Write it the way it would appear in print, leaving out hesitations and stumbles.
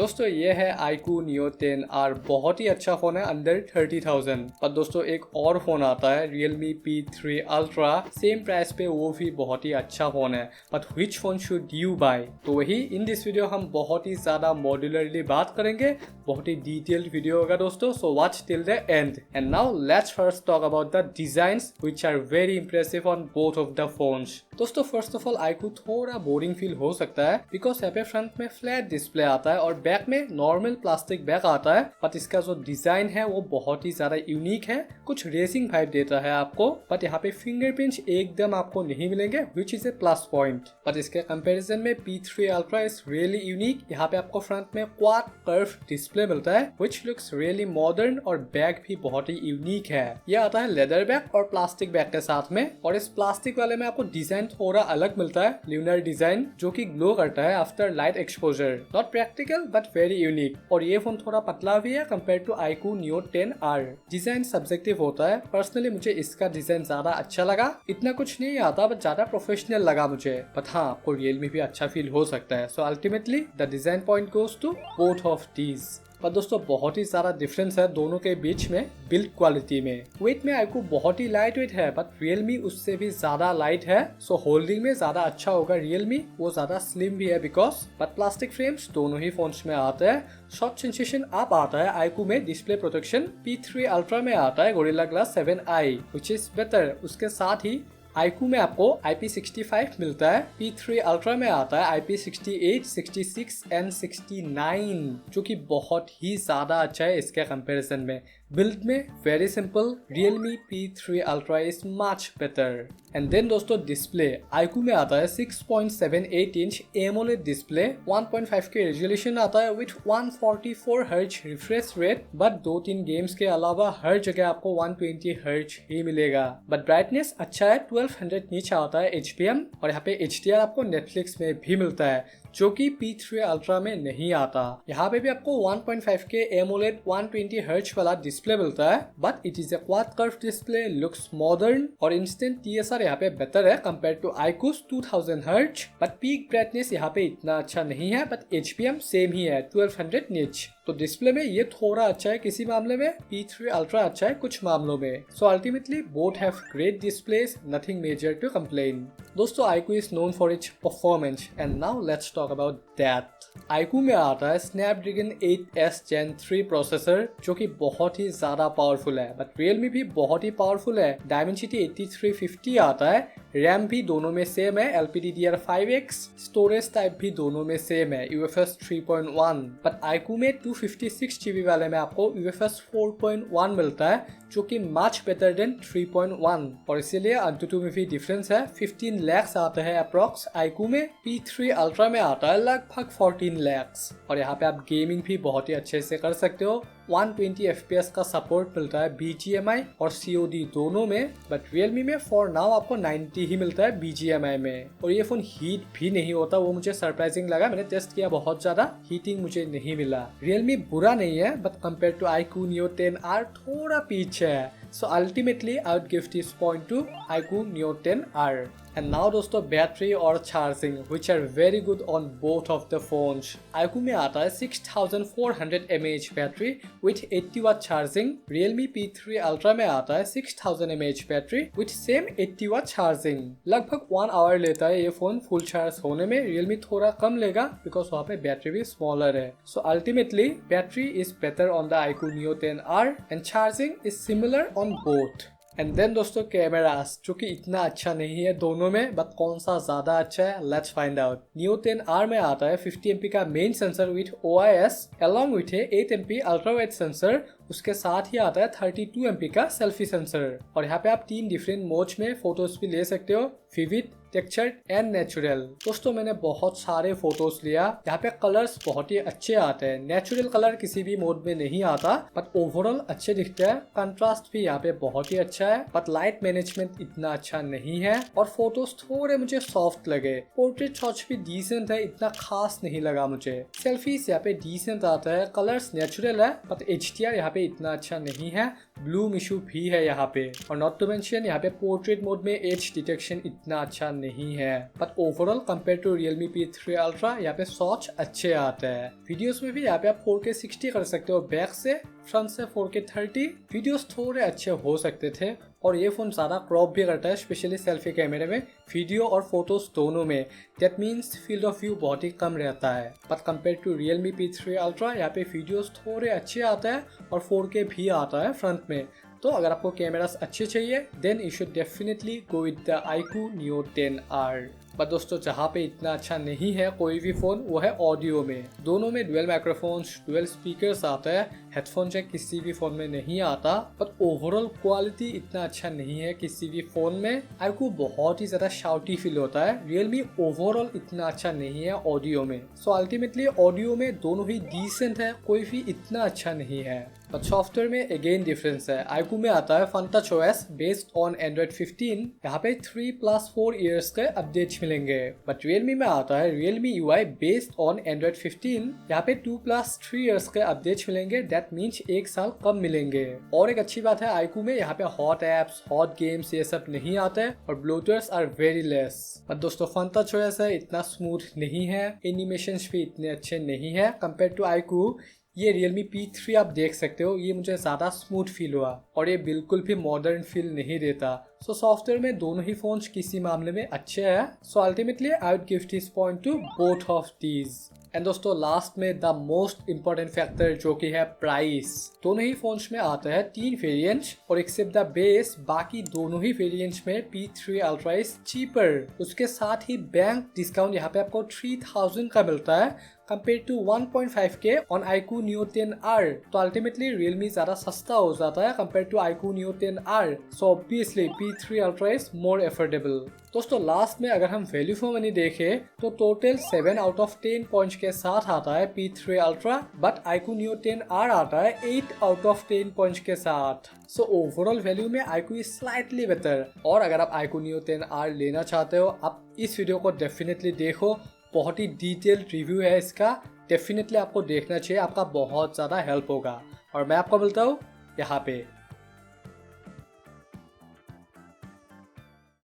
दोस्तों ये है iQOO Neo 10R। बहुत ही अच्छा फोन है अंडर 30,000। पर दोस्तों एक और फोन आता है Realme P3 Ultra, same price पे, वो भी बहुत ही अच्छा फोन है। But which phone should you buy? तो वही इन दिस वीडियो हम बहुत ही ज्यादा मॉड्यूलरली बात करेंगे, बहुत ही डिटेल्ड वीडियो होगा दोस्तों, so watch till the end. And now let's first talk about the designs which are very impressive on both of the phones. दोस्तों फर्स्ट ऑफ ऑल iQOO थोड़ा बोरिंग फील हो सकता है बिकॉज यहाँ पे front में फ्लैट डिस्प्ले आता है और बैक में नॉर्मल प्लास्टिक बैक आता है। बट इसका जो डिजाइन है वो बहुत ही ज्यादा यूनिक है, कुछ रेसिंग वाइब देता है आपको। बट यहाँ पे फिंगरप्रिंट्स एकदम आपको नहीं मिलेंगे which is a plus point. But इसके कंपैरिजन में P3 Ultra is really unique. यहाँ पे आपको फ्रंट में क्वाड कर्व डिस्प्ले मिलता है विच लुक्स रियली मॉडर्न और बैग भी बहुत ही यूनिक है। ये आता है लेदर बैग और प्लास्टिक बैग के साथ में, और इस प्लास्टिक वाले में आपको डिजाइन थोड़ा अलग मिलता है, ल्यूनर डिजाइन, जो कि ग्लो करता है after light exposure. Not practical but very unique. और ये फोन थोड़ा पतला भी है compare to iQOO Neo 10R। Design subjective होता है, पर्सनली मुझे इसका डिजाइन ज्यादा अच्छा लगा। इतना कुछ नहीं आता बट ज्यादा प्रोफेशनल लगा मुझे। बट हाँ, आपको रियल में भी अच्छा फील हो सकता है। So ultimately the design point goes to both of these. पर दोस्तों बहुत ही सारा डिफरेंस है दोनों के बीच में बिल्ड क्वालिटी में। वेट में iQOO बहुत ही लाइट वेट है बट Realme उससे भी ज्यादा लाइट है। सो होल्डिंग में ज्यादा अच्छा होगा Realme, वो ज्यादा स्लिम भी है बिकॉज। बट प्लास्टिक फ्रेम्स दोनों ही फोन्स में आते हैं। शॉक सेंसेशन अप आता है iQOO में। डिस्प्ले प्रोटेक्शन P3 Ultra में आता है Gorilla Glass 7i which is better। उसके साथ ही iQOO में आपको IP65 मिलता है, P3 Ultra में आता है IP68, 66 एंड 69, जो कि बहुत ही ज्यादा अच्छा है इसके कंपैरिजन में। बिल्ड में very simple, Realme P3 Ultra is much better. And then दोस्तों डिस्प्ले iQOO में आता है 6.78 इंच AMOLED डिस्प्ले, 1.5 के रेजोल्यूशन आता है with 144 hertz refresh rate. But 2-3 games के अलावा हर जगह आपको 120 हर्ट्ज ही मिलेगा। बट ब्राइटनेस अच्छा है, 1200 नीचे आता है HPM, और यहाँ पे HDR आपको नेटफ्लिक्स में भी मिलता है जो कि P3 Ultra में नहीं आता। यहाँ पे भी आपको 1.5 के AMOLED 120 हर्ट्ज वाला डिस्प्ले मिलता है but it is a quad curve display, looks modern, और इंस्टेंट TSR यहाँ पे बेटर है compare to iQOO's 2000 hertz. But peak brightness यहाँ पे इतना अच्छा नहीं है, बट HPM सेम ही है 1200 निच। तो डिस्प्ले में ये थोड़ा अच्छा है किसी मामले में, P3 Ultra अच्छा है कुछ मामलों में। So ultimately both have great displays, nothing major to complain. दोस्तों iQOO is known for its performance and now let's talk about that. iQOO में आता है Snapdragon 8S Gen 3 प्रोसेसर जो कि बहुत ही ज्यादा पावरफुल है, बट Realme भी बहुत ही पावरफुल है। Dimensity 8350 आता है, रैम भी दोनों में सेम है, LPDDR5X, स्टोरेज टाइप भी दोनों में सेम है, UFS 3.1। बट iQOO में 256 GB वाले में आपको UFS 4.1 मिलता है जो कि मच बेटर देन 3.1, और इसीलिए AnTuTu में भी डिफरेंस है। 15 lakhs आता है अप्रॉक्स iQOO में, P3 Ultra में आता है लगभग 14 lakhs। और यहाँ पे आप गेमिंग भी बहुत ही अच्छे से कर सकते हो। 120 FPS का सपोर्ट मिलता है BGMI और COD दोनों में, बट Realme में फॉर नाउ आपको 90 ही मिलता है BGMI में। और ये फोन हीट भी नहीं होता, वो मुझे सरप्राइजिंग लगा। मैंने टेस्ट किया, बहुत ज्यादा हीटिंग मुझे नहीं मिला। Realme बुरा नहीं है but compare to iQOO Neo 10R थोड़ा पीछे है। So ultimately I would give this point to iQOO Neo 10R। And now दोस्तों बैटरी और charging which are very good on both of the phones. iQOO में आता है 6400 mAh battery with 80 watt charging. Realme P3 Ultra में आता है 6000 mAh battery with same 80 watt charging. लगभग 1 our लेता है ये फोन फुल चार्ज होने में। Realme थोड़ा कम लेगा बिकॉज वहाँ पे बैटरी भी स्मॉलर है। So ultimately battery is better on the iQOO Neo 10R and charging is similar on both. And then दोस्तों कैमरास, जो कि इतना अच्छा नहीं है दोनों में, बट कौन सा ज्यादा अच्छा है let's find out. Neo 10R में आता है 50 MP का main sensor with OIS along with 8 MP ultra wide sensor. उसके साथ ही आता है 32 MP का सेल्फी सेंसर, और यहाँ पे आप 3 डिफरेंट मोड्स में फोटोज भी ले सकते हो, विविड, टेक्सचर्ड एंड नेचुरल। दोस्तों मैंने बहुत सारे फोटोज लिया, यहाँ पे कलर्स बहुत ही अच्छे आते हैं। नेचुरल कलर किसी भी मोड में नहीं आता बट ओवरऑल अच्छे दिखते हैं। कंट्रास्ट भी यहाँ पे बहुत ही अच्छा है बट लाइट मैनेजमेंट इतना अच्छा नहीं है, और फोटोज थोड़े मुझे सॉफ्ट लगे। पोर्ट्रेट शॉट्स भी डिसेंट है, इतना खास नहीं लगा मुझे। सेल्फीज यहाँ पे डिसेंट आता है, कलर्स नेचुरल है बट HDR यहाँ पे इतना अच्छा नहीं है। ब्लूम इशू भी है यहाँ पे, और नॉट टू मेंशन यहाँ पे पोर्ट्रेट मोड में एज डिटेक्शन इतना अच्छा नहीं है, but overall compare to Realme P3 Ultra यहाँ पे शॉट्स अच्छे आते हैं। वीडियोस में भी यहाँ पे आप 4K 60 कर सकते हो बैक से, फ्रंट से 4K 30। वीडियोस थोड़े अच्छे हो सकते थे और ये फोन ज़्यादा क्रॉप भी करता है, स्पेशली सेल्फी कैमरे में, वीडियो और फोटोज दोनों में। That means field of view बहुत ही कम रहता है। But compare to Realme P3 Ultra यहाँ पे वीडियोस थोड़े अच्छे आता है और 4K भी आता है फ्रंट में। तो अगर आपको कैमरास अच्छे चाहिए then you should definitely go with the iQOO Neo 10R। पर दोस्तों जहाँ पे इतना अच्छा नहीं है कोई भी फोन वो है ऑडियो में। दोनों में डुअल माइक्रोफोन्स, डुअल स्पीकर्स आता है, हेडफोन जैक किसी भी फोन में नहीं आता, पर ओवरऑल क्वालिटी इतना अच्छा नहीं है किसी भी फोन में। iQOO बहुत ही ज्यादा शाउटी फील होता है, Realme ओवरऑल इतना अच्छा नहीं है ऑडियो में। सो अल्टीमेटली ऑडियो में दोनों ही डिसेंट है, कोई भी इतना अच्छा नहीं है। बट सॉफ्टवेयर में अगेन डिफरेंस है। iQOO में आता है FunTouch OS based on Android 15, यहाँ पे 3+4 इयर्स के अपडेट्स मिलेंगे। बट Realme में आता है Realme UI based on Android 15, यहाँ पे 2+3 इयर्स के अपडेट्स मिलेंगे। दैट मीन्स 1 साल कम मिलेंगे। और एक अच्छी बात है iQOO में यहाँ पे हॉट एप्स, हॉट गेम्स ये सब नहीं आते और bloatwares are very less. But दोस्तों FunTouch OS है इतना स्मूथ नहीं है, एनिमेशंस भी इतने अच्छे नहीं है कंपेयर टू iQOO। ये Realme P3 आप देख सकते हो, ये मुझे ज़्यादा स्मूथ फील हुआ और ये बिल्कुल भी मॉडर्न फील नहीं देता। सो सॉफ्टवेयर में दोनों ही फोन्स किसी मामले में अच्छे हैं। So ultimately I would give this point two both of these. And दोस्तों लास्ट में द मोस्ट इम्पोर्टेंट फैक्टर जो कि है प्राइस। दोनों ही फोन्स में आता है 3 वेरिएंट्स और एक्सेप्ट द बेस बाकी दोनों ही वेरिएंट्स में P3 Ultra इज चीपर। उसके साथ ही बैंक डिस्काउंट यहाँ पे आपको 3000 का मिलता है compare to 1.5K on iQOO Neo 10R। तो अल्टीमेटली Realme ज्यादा सस्ता हो जाता है compare to iQOO Neo 10R। So obviously P3 Ultra is more affordable. दोस्तों लास्ट में अगर हम वैल्यू फॉर मनी देखें तो टोटल 7 आउट ऑफ 10 पॉइंट्स के साथ आता है P3 Ultra, but iQOO Neo 10R आता है 8 आउट ऑफ 10 पॉइंट्स के साथ। सो ओवरऑल वैल्यू में iQOO इज स्लाइटली बेटर। और अगर आप iQOO Neo 10R लेना चाहते हो आप इस वीडियो को डेफिनेटली देखो, बहुत ही डिटेल्ड रिव्यू है इसका, डेफिनेटली आपको देखना चाहिए, आपका बहुत ज़्यादा हेल्प होगा। और मैं आपको बोलता हूँ यहाँ पे